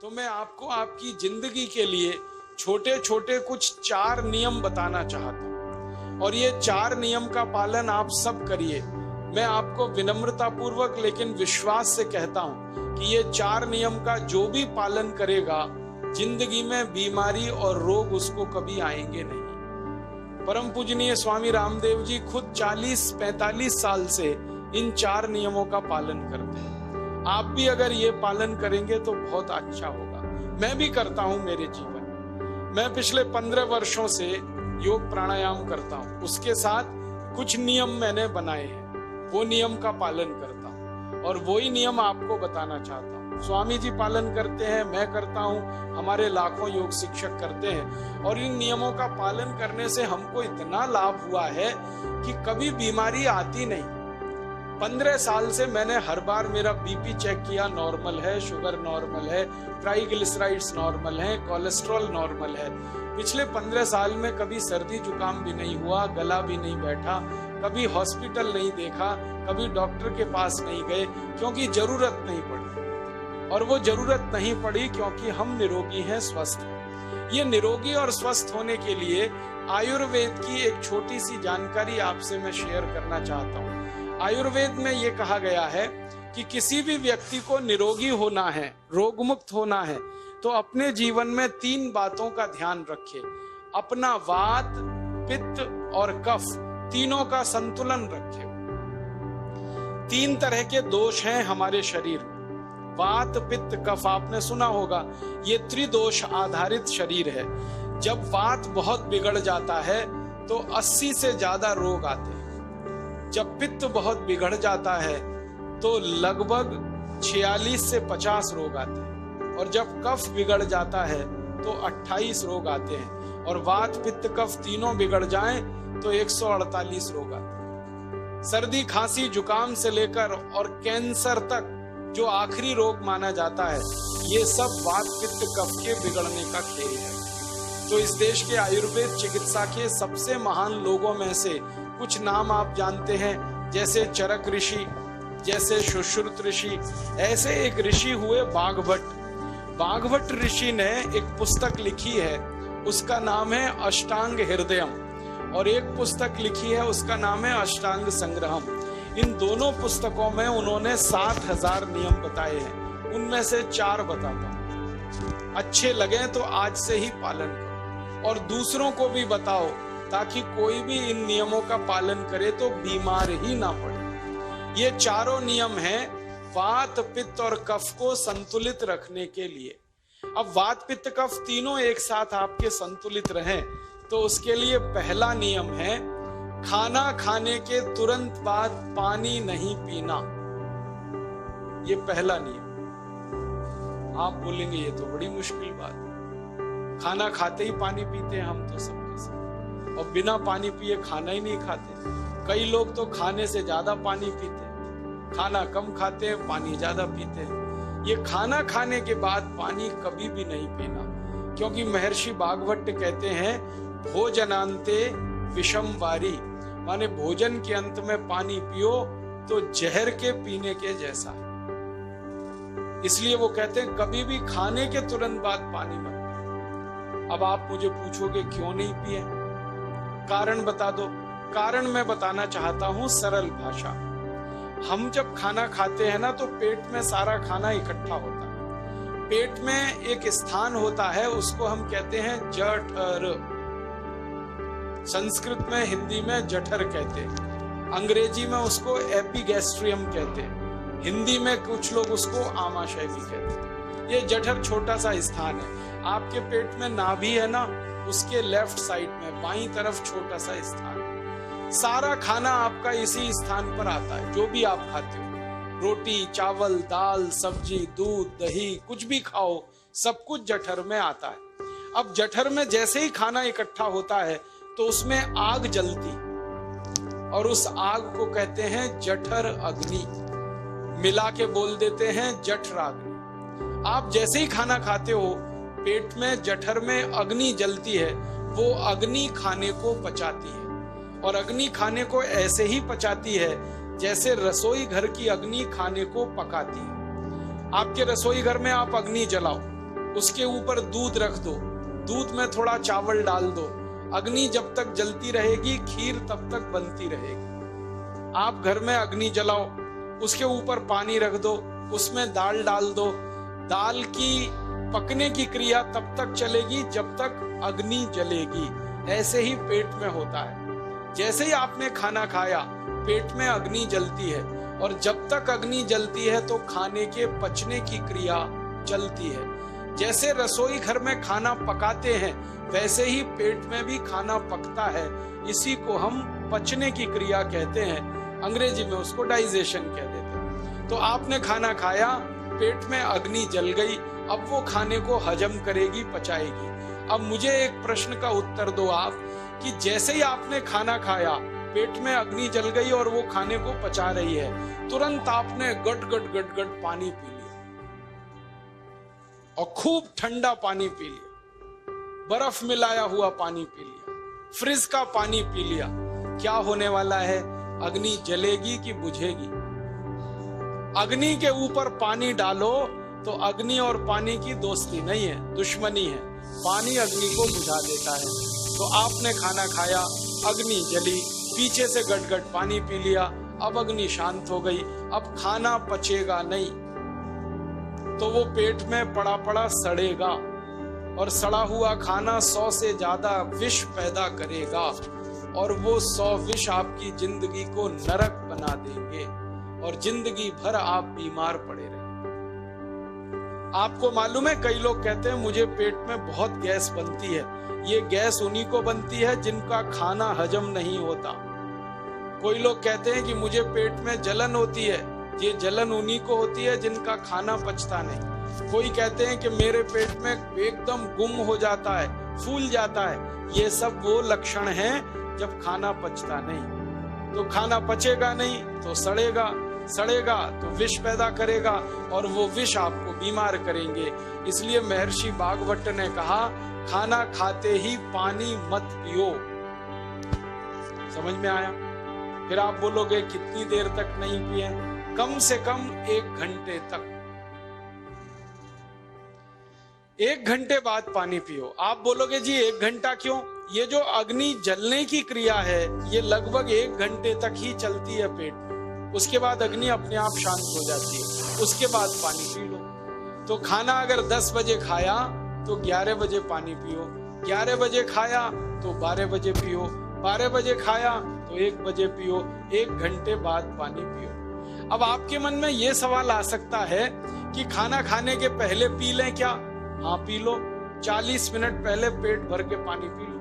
तो मैं आपको आपकी जिंदगी के लिए छोटे छोटे कुछ 4 नियम बताना चाहता हूँ, और ये 4 नियम का पालन आप सब करिए। मैं आपको विनम्रता पूर्वक लेकिन विश्वास से कहता हूँ कि ये 4 नियम का जो भी पालन करेगा, जिंदगी में बीमारी और रोग उसको कभी आएंगे नहीं। परम पूजनीय स्वामी रामदेव जी खुद 40-45 साल से इन 4 नियमों का पालन करते हैं। आप भी अगर ये पालन करेंगे तो बहुत अच्छा होगा। मैं भी करता हूँ मेरे जीवन में। मैं पिछले 15 वर्षों से योग प्राणायाम करता हूँ, उसके साथ कुछ नियम मैंने बनाए हैं, वो नियम का पालन करता हूँ और वही नियम आपको बताना चाहता हूँ। स्वामी जी पालन करते हैं, मैं करता हूँ, हमारे लाखों योग शिक्षक करते हैं, और इन नियमों का पालन करने से हमको इतना लाभ हुआ है कि कभी बीमारी आती नहीं। 15 साल से मैंने हर बार मेरा बीपी चेक किया, नॉर्मल है, शुगर नॉर्मल है, ट्राइग्लिसराइड्स नॉर्मल है, कोलेस्ट्रॉल नॉर्मल है। पिछले 15 साल में कभी सर्दी जुकाम भी नहीं हुआ, गला भी नहीं बैठा, कभी हॉस्पिटल नहीं देखा, कभी डॉक्टर के पास नहीं गए, क्योंकि जरूरत नहीं पड़ी। और वो जरूरत नहीं पड़ी क्योंकि हम निरोगी हैं, स्वस्थ हैं। ये निरोगी और स्वस्थ होने के लिए आयुर्वेद की एक छोटी सी जानकारी आपसे मैं शेयर करना चाहता हूँ। आयुर्वेद में ये कहा गया है कि किसी भी व्यक्ति को निरोगी होना है, रोग मुक्त होना है, तो अपने जीवन में 3 बातों का ध्यान रखे। अपना वात, पित्त और कफ, तीनों का संतुलन रखे। 3 तरह के दोष हैं हमारे शरीर में, वात, पित्त, कफ। आपने सुना होगा, ये त्रिदोष आधारित शरीर है। जब वात बहुत बिगड़ जाता है तो 80 से ज्यादा रोग आते हैं। जब पित्त बहुत बिगड़ जाता है तो लगभग 46 से 50 रोग आते हैं, और जब कफ बिगड़ जाता है तो 28 रोग आते हैं, और वात, पित्त, कफ तीनों बिगड़ जाएं तो 148 रोग आते हैं। सर्दी, खांसी, जुकाम से लेकर और कैंसर तक जो आखिरी रोग माना जाता है, ये सब वात, पित्त, कफ के बिगड़ने का खेल है। तो इस देश के आयुर्वेद चिकित्सा के सबसे महान लोगों में से कुछ नाम आप जानते हैं, जैसे चरक ऋषि, जैसे सुश्रुत ऋषि। ऐसे एक ऋषि हुए बाघभट्ट। बाघभट्ट ऋषि ने एक पुस्तक लिखी है, उसका नाम है अष्टांग हृदयम, और एक पुस्तक लिखी है, उसका नाम है अष्टांग संग्रहम। इन दोनों पुस्तकों में उन्होंने 7000 नियम बताए हैं। उनमें से 4 बताता हूं, अच्छे लगे तो आज से ही पालन करो और दूसरों को भी बताओ, ताकि कोई भी इन नियमों का पालन करे तो बीमार ही ना पड़े। ये 4 नियम हैं वात, पित्त और कफ को संतुलित रखने के लिए। अब वात, पित्त, कफ तीनों एक साथ आपके संतुलित रहें, तो उसके लिए पहला नियम है खाना खाने के तुरंत बाद पानी नहीं पीना। ये पहला नियम। आप बोलेंगे ये तो बड़ी मुश्किल बात, खाना खाते ही पानी पीते हैं हम तो सबके सब, और बिना पानी पिए खाना ही नहीं खाते। कई लोग तो खाने से ज्यादा पानी पीते हैं, खाना कम खाते हैं, पानी ज्यादा पीते हैं। ये खाना खाने के बाद पानी कभी भी नहीं पीना, क्योंकि महर्षि बाघभट्ट कहते हैं भोजनांते विषम वारी, माने भोजन के अंत में पानी पियो तो जहर के पीने के जैसा है। इसलिए वो कहते हैं कभी भी खाने के तुरंत बाद पानी मत पियो। अब आप मुझे पूछोगे क्यों नहीं पिए, कारण बता दो। कारण मैं बताना चाहता हूं सरल भाषा। हम जब खाना खाते हैं ना, तो पेट में सारा खाना इकट्ठा होता है। पेट में एक स्थान होता है, उसको हम कहते हैं जठर। संस्कृत में, हिंदी में जठर कहते हैं, अंग्रेजी में उसको एपिगैस्ट्रियम कहते हैं, हिंदी में कुछ लोग उसको आमाशय भी कहते हैं। ये जठर छोटा सा स्थान है। आपके पेट में नाभि है ना, उसके लेफ्ट साइड में बाईं तरफ छोटा सा स्थान है। सारा खाना आपका इसी स्थान पर आता है। जो भी आप खाते हो, रोटी, चावल, दाल, सब्जी, दूध, दही, कुछ भी खाओ, सब कुछ जठर में आता है। अब जठर में जैसे ही खाना इकट्ठा होता है तो उसमें आग जलती, और उस आग को कहते हैं जठर अग्नि। मिला के बोल देते हैं जठराग्नि। आप जैसे ही खाना खाते हो, पेट में, जठर में अग्नि जलती है। वो अग्नि खाने को पचाती है, और अग्नि खाने को ऐसे ही पचाती है जैसे रसोई घर की अग्नि खाने को पकाती है। आपके रसोई घर में आप अग्नि जलाओ, उसके ऊपर दूध रख दो, दूध में थोड़ा चावल डाल दो, अग्नि जब तक जलती रहेगी खीर तब तक बनती रहेगी। आप घर में अग्नि जलाओ, उसके ऊपर पानी रख दो, उसमें दाल डाल दो, दाल की पकने की क्रिया तब तक चलेगी जब तक अग्नि जलेगी। ऐसे ही पेट में होता है, जैसे ही आपने खाना खाया पेट में अग्नि जलती है, और जब तक अग्नि जलती है तो खाने के पचने की क्रिया चलती है। जैसे रसोई घर में खाना पकाते हैं वैसे ही पेट में भी खाना पकता है, इसी को हम पचने की क्रिया कहते हैं, अंग्रेजी में उसको डाइजेशन कह देते हैं। तो आपने खाना खाया, पेट में अग्नि जल गई, अब वो खाने को हजम करेगी, पचाएगी। अब मुझे एक प्रश्न का उत्तर दो आप, कि जैसे ही आपने खाना खाया पेट में अग्नि जल गई और वो खाने को पचा रही है, तुरंत आपने गट गट गट गट पानी पी लिया, और खूब ठंडा पानी पी लिया, बर्फ मिलाया हुआ पानी पी लिया, फ्रिज का पानी पी लिया। क्या होने वाला है? अग्नि जलेगी कि बुझेगी? अग्नि के ऊपर पानी डालो तो अग्नि और पानी की दोस्ती नहीं है, दुश्मनी है। पानी अग्नि को बुझा देता है। तो आपने खाना खाया, अग्नि जली, पीछे से गट-गट पानी पी लिया, अब अग्नि शांत हो गई, अब खाना पचेगा नहीं, तो वो पेट में पड़ा पड़ा सड़ेगा, और सड़ा हुआ खाना 100 से ज्यादा विष पैदा करेगा, और वो 100 विष आपकी जिंदगी को नरक बना देंगे, और जिंदगी भर आप बीमार पड़े रहेंगे। आपको मालूम है, कई लोग कहते हैं मुझे पेट में बहुत गैस बनती है। ये गैस उन्हीं को बनती है जिनका खाना हजम नहीं होता। कोई लोग कहते हैं कि मुझे पेट में जलन होती है, ये जलन उन्हीं को होती है जिनका खाना पचता नहीं। कोई कहते हैं कि मेरे पेट में एकदम गुम हो जाता है, फूल जाता है, ये सब वो लक्षण हैं जब खाना पचता नहीं। तो खाना पचेगा नहीं तो सड़ेगा, सड़ेगा तो विष पैदा करेगा, और वो विष आपको बीमार करेंगे। इसलिए महर्षि भागवत ने कहा, खाना खाते ही पानी मत पियो। समझ में आया? फिर आप बोलोगे कितनी देर तक नहीं पिए? कम से कम 1 घंटे तक। 1 घंटे बाद पानी पियो। आप बोलोगे जी 1 घंटा क्यों? ये जो अग्नि जलने की क्रिया है ये लगभग 1 घंटे तक ही चलती है पेट में, उसके बाद अग्नि अपने आप शांत हो जाती है, उसके बाद पानी पी लो। तो खाना अगर 10 बजे खाया तो 11 बजे पानी पियो, 11 बजे खाया तो 12 बजे पियो, 12 बजे खाया तो 1 बजे पियो, 1 घंटे बाद पानी पियो। अब आपके मन में ये सवाल आ सकता है कि खाना खाने के पहले पी लें क्या? हाँ पी लो, 40 मिनट पहले पेट भर के पानी पी लो।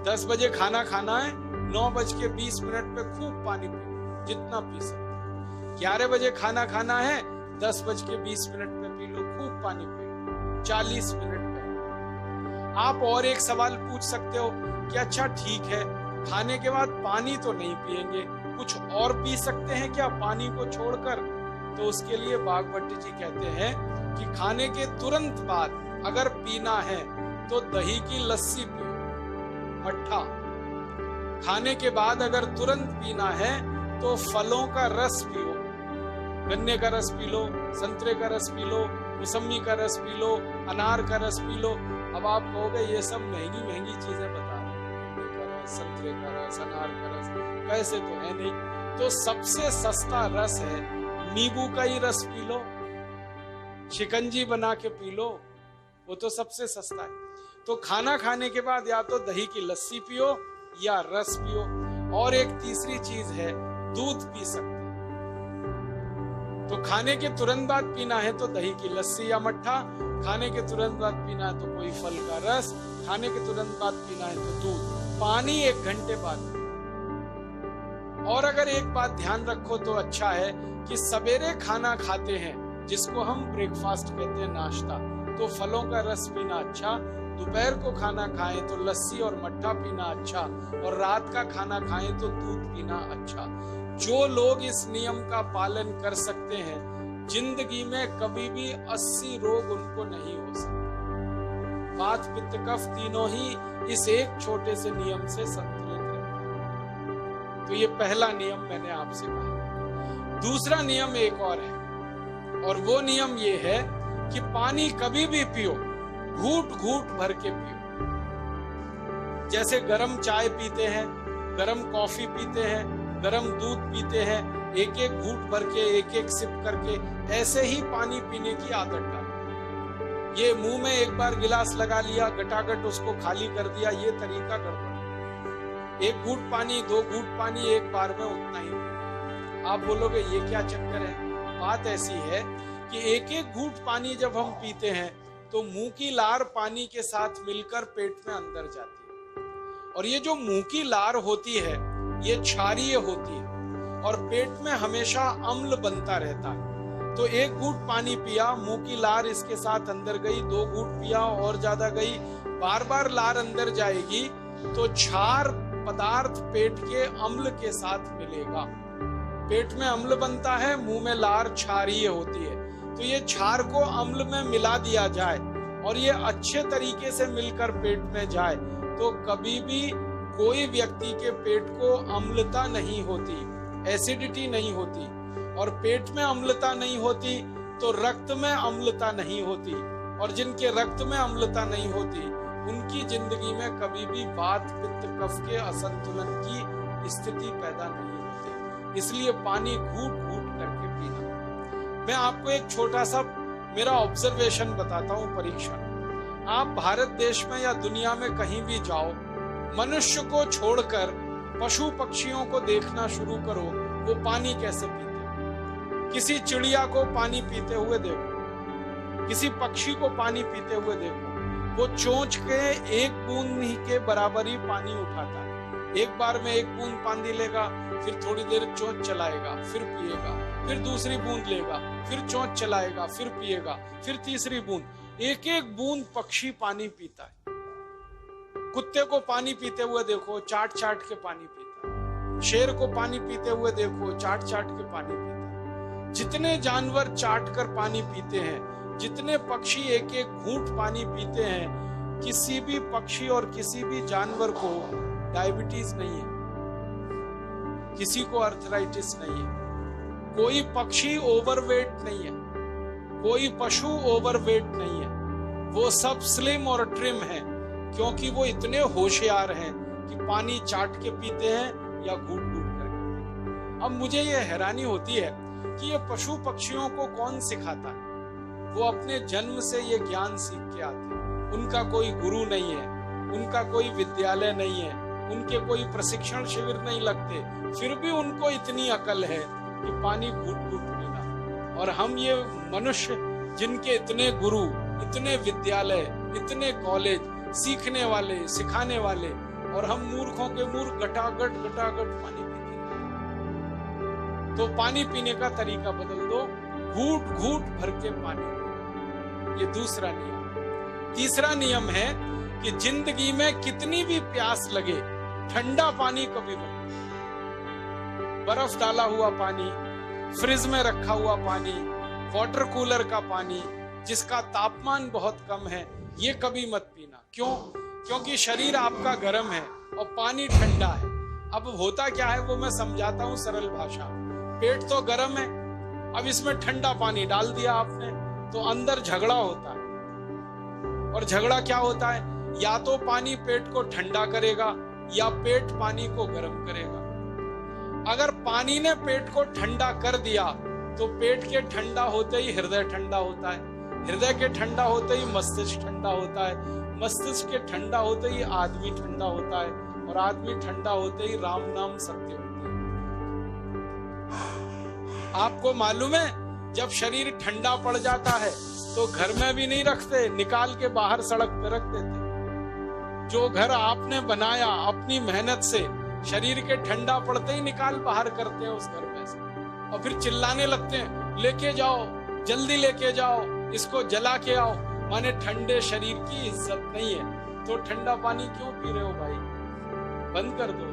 10 बजे खाना खाना है, 9:20 पे खूब पानी पी लो, जितना पी सकते। 11 बजे खाना खाना है, 10:20 पे पी लो, खूब पानी पी लो, 40 मिनट पहले। आप और एक सवाल पूछ सकते हो कि अच्छा ठीक है, खाने के बाद पानी तो नहीं पिएंगे, कुछ और पी सकते हैं क्या पानी को छोड़कर? तो उसके लिए भागवत जी कहते हैं कि खाने के तुरंत बाद अगर पीना है तो दही की लस्सी पियो, मट्ठा। खाने के बाद अगर तुरंत पीना है तो फलों का रस पियो, गन्ने का रस पी लो, संतरे का रस पी लो, मौसमी का रस पी लो, अनार का रस पी लो। अब आप कहोगे ये सब महंगी महंगी चीजें बता रहे हैं, गन्ने का रस, संतरे का रस, अनार का रस, पैसे तो है नहीं। तो सबसे सस्ता रस है नींबू का ही रस पी लो, शिकंजी बना के पी लो, वो तो सबसे सस्ता है। तो खाना खाने के बाद या तो दही की लस्सी पियो या रस पियो। और एक तीसरी चीज है, दूध पी सकते हैं। तो खाने के तुरंत बाद पीना है तो दही की लस्सी या मट्ठा, खाने के तुरंत बाद पीना है तो कोई फल का रस, खाने के तुरंत बाद पीना है तो दूध। पानी 1 घंटे बाद। और अगर एक बात ध्यान रखो तो अच्छा है कि सवेरे खाना खाते हैं जिसको हम ब्रेकफास्ट कहते हैं, नाश्ता, तो फलों का रस पीना अच्छा, दोपहर को खाना खाएं तो लस्सी और मट्ठा पीना अच्छा, और रात का खाना खाएं तो दूध पीना अच्छा। जो लोग इस नियम का पालन कर सकते हैं जिंदगी में कभी भी 80 रोग उनको नहीं हो सकते। वात पित्त कफ तीनों ही इस एक छोटे से नियम से संतुलित रहते हैं। तो ये पहला नियम मैंने आपसे कहा। दूसरा नियम एक और है, और वो नियम ये है कि पानी कभी भी पियो, घूट घूट भर के पियो। जैसे गरम चाय पीते हैं, गरम कॉफी पीते हैं, गरम दूध पीते हैं, एक एक घूट भर के, एक एक सिप करके, ऐसे ही पानी पीने की आदत डालो। ये मुंह में एक बार गिलास लगा लिया, गटागट उसको खाली कर दिया, ये तरीका गड़बड़। एक घूट पानी, 2 घूट पानी एक बार में, उतना ही। आप बोलोगे ये क्या चक्कर है? बात ऐसी है कि एक एक घूट पानी जब हम पीते हैं तो मुंह की लार पानी के साथ मिलकर पेट में अंदर जाती है, और ये जो मुंह की लार होती है ये क्षारीय होती है और पेट में हमेशा अम्ल बनता रहता है। तो एक घूट पानी पिया, मुंह की लार इसके साथ अंदर गई, 2 घूट पिया और ज्यादा गई, बार बार लार अंदर जाएगी तो क्षार पदार्थ पेट के अम्ल के साथ मिलेगा। पेट में अम्ल बनता है, मुंह में लार क्षारीय होती है। तो ये क्षार को अम्ल में मिला दिया जाए और ये अच्छे तरीके से मिलकर पेट में जाए तो कभी भी कोई व्यक्ति के पेट को अम्लता नहीं होती, एसिडिटी नहीं होती। और पेट में अम्लता नहीं होती तो रक्त में अम्लता नहीं होती, और जिनके रक्त में अम्लता नहीं होती उनकी जिंदगी में कभी भी वात पित्त कफ के असंतुलन की स्थिति पैदा नहीं होती। इसलिए पानी घूट घूट करके पीना। मैं आपको एक छोटा सा मेरा ऑब्जर्वेशन बताता हूँ, परीक्षण। आप भारत देश में या दुनिया में कहीं भी जाओ, मनुष्य को छोड़कर पशु पक्षियों को देखना शुरू करो, वो पानी कैसे पीते हैं। किसी चिड़िया को पानी पीते हुए देखो, किसी पक्षी को पानी पीते हुए देखो, वो चोंच के 1 बूंद ही के बराबर ही पानी उठाता है। एक बार में 1 बूंद पानी लेगा, फिर थोड़ी देर चोंच चलाएगा, फिर पिएगा, फिर दूसरी बूंद लेगा, फिर चोंच चलाएगा, फिर पिएगा, फिर तीसरी बूंद। एक एक बूंद पक्षी पानी पीता है। कुत्ते को पानी पीते हुए देखो, चाट चाट के पानी पीता है। शेर को पानी पीते हुए देखो, चाट चाट के पानी पीता है। जितने जानवर चाट कर पानी पीते हैं, जितने पक्षी एक एक घूंट पानी पीते हैं, किसी भी पक्षी और किसी भी जानवर को डायबिटीज नहीं है, किसी को अर्थराइटिस नहीं है, कोई पक्षी ओवरवेट नहीं है, कोई पशु ओवरवेट नहीं है। वो सब स्लिम और ट्रिम है क्योंकि वो इतने होशियार हैं कि पानी चाट के पीते हैं या घूट घूट करके। अब मुझे ये हैरानी होती है कि ये पशु पक्षियों को कौन सिखाता है? वो अपने जन्म से ये ज्ञान सीख के आते हैं। उनका कोई गुरु नहीं है, उनका कोई विद्यालय नहीं है, उनके कोई प्रशिक्षण शिविर नहीं लगते, फिर भी उनको इतनी अकल है कि पानी घूट घूट पीना। और हम ये मनुष्य जिनके इतने गुरु, इतने विद्यालय, इतने कॉलेज, सीखने वाले, सिखाने वाले, और हम मूर्खों के मूर्ख गटागट गटागट पानी पीते हैं। तो पानी पीने का तरीका बदल दो, घूट घूट भर के पानी पीना। ये दूसरा नियम। तीसरा नियम है कि जिंदगी में कितनी भी प्यास लगे, ठंडा पानी कभी मत। बर्फ डाला हुआ पानी, फ्रिज में रखा हुआ पानी, वाटर कूलर का पानी जिसका तापमान बहुत कम है, ये कभी मत पीना। क्यों? क्योंकि शरीर आपका गर्म है और पानी ठंडा है। अब होता क्या है वो मैं समझाता हूँ सरल भाषा। पेट तो गर्म है, अब इसमें ठंडा पानी डाल दिया आपने तो अंदर झगड़ा होता है। और झगड़ा क्या होता है? या तो पानी पेट को ठंडा करेगा या पेट पानी को गर्म करेगा। अगर पानी ने पेट को ठंडा कर दिया तो पेट के ठंडा होते ही हृदय ठंडा होता है, हृदय के ठंडा होते ही मस्तिष्क ठंडा होता है, मस्तिष्क के ठंडा होते ही आदमी ठंडा होता है, और आदमी ठंडा होते ही राम नाम सत्य होता है। आपको मालूम है जब शरीर ठंडा पड़ जाता है तो घर में भी नहीं रखते, निकाल के बाहर सड़क पे रख देते। जो घर आपने बनाया अपनी मेहनत से, शरीर के ठंडा पड़ते ही निकाल बाहर करते हैं उस घर में से, और फिर चिल्लाने लगते हैं लेके जाओ, जल्दी लेके जाओ, इसको जला के आओ। माने ठंडे शरीर की इज्जत नहीं है। तो ठंडा पानी क्यों पी रहे हो भाई? बंद कर दो।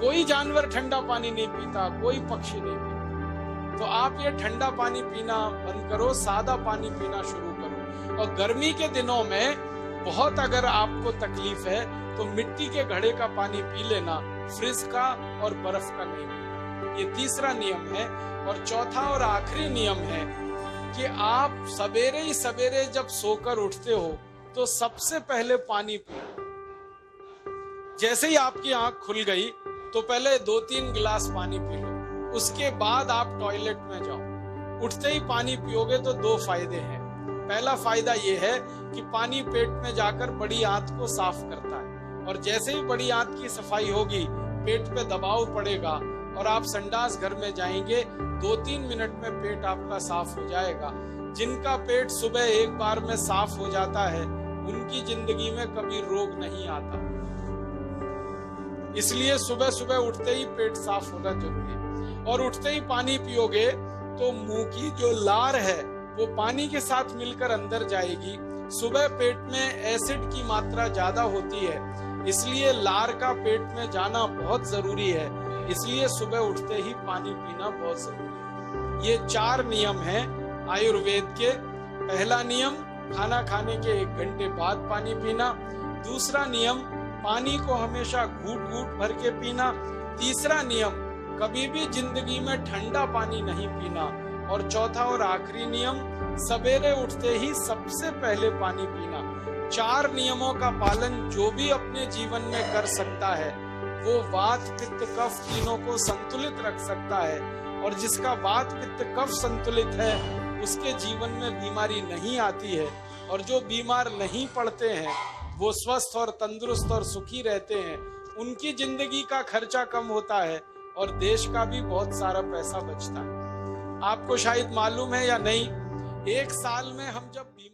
कोई जानवर ठंडा पानी नहीं पीता, कोई पक्षी नहीं पीता। तो आप ये ठंडा पानी पीना बंद करो, सादा पानी पीना शुरू करो। और गर्मी के दिनों में बहुत अगर आपको तकलीफ है तो मिट्टी के घड़े का पानी पी लेना, फ्रिज का और बर्फ का नहीं पीना। ये तीसरा नियम है। और चौथा और आखिरी नियम है कि आप सवेरे ही सवेरे जब सोकर उठते हो तो सबसे पहले पानी पियो। जैसे ही आपकी आंख खुल गई तो पहले 2-3 गिलास पानी पी लो, उसके बाद आप टॉयलेट में जाओ। उठते ही पानी पियोगे तो 2 फायदे हैं। पहला फायदा ये है कि पानी पेट में जाकर बड़ी आंत को साफ करता है, और जैसे ही बड़ी आंत की सफाई होगी पेट पे दबाव पड़ेगा और आप संडास घर में जाएंगे, 2-3 मिनट में पेट आपका साफ हो जाएगा। जिनका पेट सुबह एक बार में साफ हो जाता है उनकी जिंदगी में कभी रोग नहीं आता। इसलिए सुबह सुबह उठते ही पेट साफ होना जरूरी है। और उठते ही पानी पियोगे तो मुंह की जो लार है वो पानी के साथ मिलकर अंदर जाएगी। सुबह पेट में एसिड की मात्रा ज्यादा होती है, इसलिए लार का पेट में जाना बहुत जरूरी है। इसलिए सुबह उठते ही पानी पीना बहुत जरूरी है। ये 4 नियम हैं आयुर्वेद के। पहला नियम, खाना खाने के 1 घंटे बाद पानी पीना। दूसरा नियम, पानी को हमेशा घूट घूट भर के पीना। तीसरा नियम, कभी भी जिंदगी में ठंडा पानी नहीं पीना। और चौथा और आखिरी नियम, सवेरे उठते ही सबसे पहले पानी पीना। 4 नियमों का पालन जो भी अपने जीवन में कर सकता है वो वात पित्त कफ तीनों को संतुलित रख सकता है। और जिसका वात पित्त कफ संतुलित है उसके जीवन में बीमारी नहीं आती है। और जो बीमार नहीं पड़ते हैं वो स्वस्थ और तंदुरुस्त और सुखी रहते हैं। उनकी जिंदगी का खर्चा कम होता है और देश का भी बहुत सारा पैसा बचता है। आपको शायद मालूम है या नहीं, 1 साल में हम जब बीमार